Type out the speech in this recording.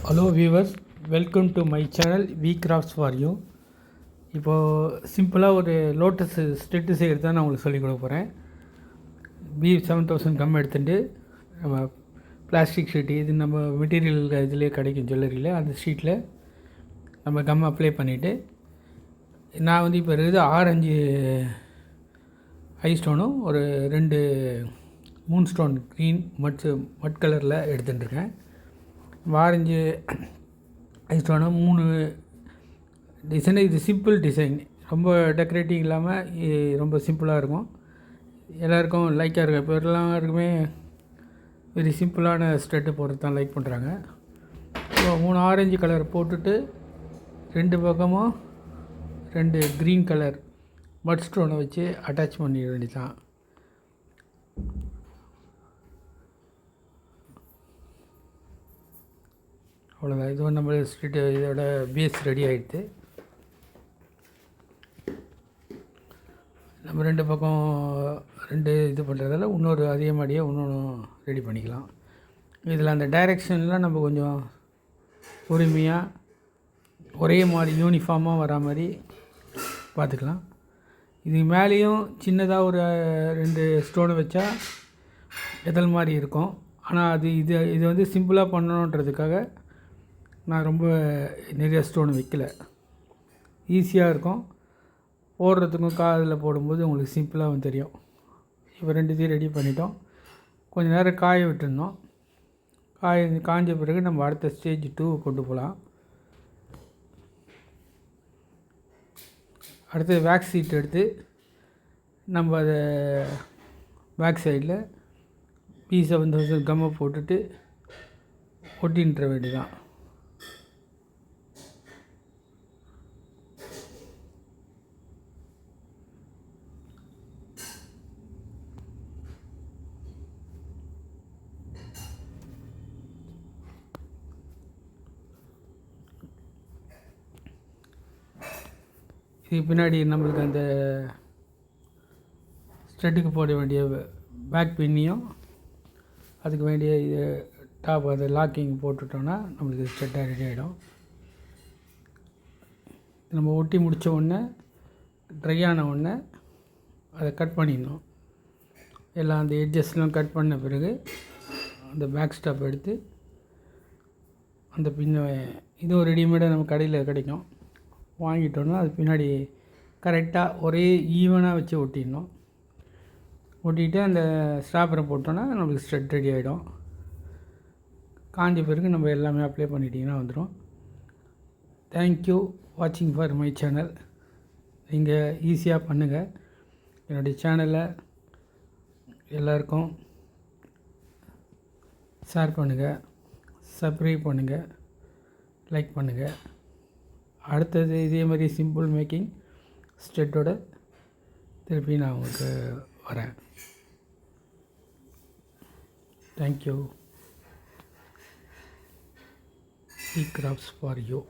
Hello viewers, welcome to my channel V crafts for you. இப்போது சிம்பிளாக ஒரு lotus stud செய்கிறது தான் நான் உங்களுக்கு சொல்லிக் கொடுக்க போகிறேன். B7000 கம் எடுத்துகிட்டு நம்ம பிளாஸ்டிக் ஷீட்டு, இது நம்ம மெட்டீரியல் இதிலே கிடைக்கும் ஜுவல்லரியில், அந்த ஷீட்டில் நம்ம கம் அப்ளை பண்ணிவிட்டு, நான் வந்து இப்போ இருக்குது ஆரஞ்சு ஐ ஸ்டோனும் ஒரு 2 மூன் ஸ்டோன் க்ரீன் மட் கலரில் எடுத்துட்டுருக்கேன். ஆரஞ்சு ஐஸ்டோனும் 3 டிசைனு. இது சிம்பிள் டிசைன், ரொம்ப டெக்கரேட்டிவ் இல்லாமல் ரொம்ப சிம்பிளாக இருக்கும், எல்லாேருக்கும் லைக்காக இருக்கும். இப்போ எல்லாருக்குமே வெரி சிம்பிளான ஸ்டெட்டு போடுறது தான் லைக் பண்ணுறாங்க. இப்போ 3 ஆரஞ்சு கலர் போட்டுட்டு 2 பக்கமும் 2 க்ரீன் கலர் மட் ஸ்டோனை வச்சு அட்டாச் பண்ணிட வேண்டியதான். அவ்வளோதான். இது நம்ம ஸ்ட்ரீட்டு இதோட பேஸ் ரெடி ஆகிடுது. நம்ம 2 பக்கம் 2 இது பண்ணுறதால இன்னொரு அதே மாதிரியே இன்னொன்று ரெடி பண்ணிக்கலாம். இதில் அந்த டைரெக்ஷன்லாம் நம்ம கொஞ்சம் பொறுமையாக ஒரே மாதிரி யூனிஃபார்மாக வரா மாதிரி பார்த்துக்கலாம். இதுக்கு மேலேயும் சின்னதாக ஒரு 2 ஸ்டோனை வச்சா எதல் மாதிரி இருக்கும். ஆனால் இது வந்து சிம்பிளாக பண்ணணுன்றதுக்காக நான் ரொம்ப நிறைய ஸ்டோன் வைக்கல. ஈஸியாக இருக்கும் போடுறதுக்கும், காதில் போடும்போது உங்களுக்கு சிம்பிளாகவும் தெரியும். இப்போ 2 ரெடி பண்ணிட்டோம். கொஞ்சம் நேரம் காய விட்டுருந்தோம். காஞ்ச பிறகு நம்ம அடுத்த ஸ்டேஜ் 2 கொண்டு போகலாம். அடுத்து வேக்ஸ் சீட் எடுத்து நம்ம அதை பேக் சைடில் B7000 கம்மை போட்டுட்டு ஒட்டின்ற வேண்டியதான். இது பின்னாடி நம்மளுக்கு அந்த ஸ்டெட்டுக்கு போட வேண்டிய பேக் பின்னியும் அதுக்கு வேண்டிய இது டாப் அந்த லாக்கிங் போட்டுட்டோன்னா நம்மளுக்கு ஸ்டெட்டாக ரெடி ஆகிடும். நம்ம ஒட்டி முடித்த உடனே ட்ரை ஆன உடனே அதை கட் பண்ணிடணும். எல்லாம் அந்த எட்ஜஸ்லாம் கட் பண்ண பிறகு அந்த பேக் ஸ்டாப் எடுத்து அந்த பின்ன இதுவும் ரெடிமேடாக நம்ம கடையில் கிடைக்கும், வாங்கிட்டோன்னா அது பின்னாடி கரெக்டாக ஒரே ஈவனாக வச்சு ஒட்டிடணும். ஒட்டிட்டு அந்த ஸ்டாப்பரை போட்டோன்னா நம்மளுக்கு ஸ்டெட் ரெடி ஆகிடும். காஞ்ச பிறகு நம்ம எல்லாமே அப்ளை பண்ணிட்டிங்கன்னா வந்துடும். தேங்க்யூ வாட்சிங் ஃபார் மை சேனல். நீங்கள் ஈஸியாக பண்ணுங்கள். என்னுடைய சேனலை எல்லாருக்கும் ஷேர் பண்ணுங்கள், சப்ஸ்கிரைப் பண்ணுங்கள், லைக் பண்ணுங்கள். அடுத்தது இதே மாதிரி சிம்பிள் மேக்கிங் ஸ்டெட்டோட திருப்பி நான் உங்களுக்கு வரேன். Thank you. V crafts for you.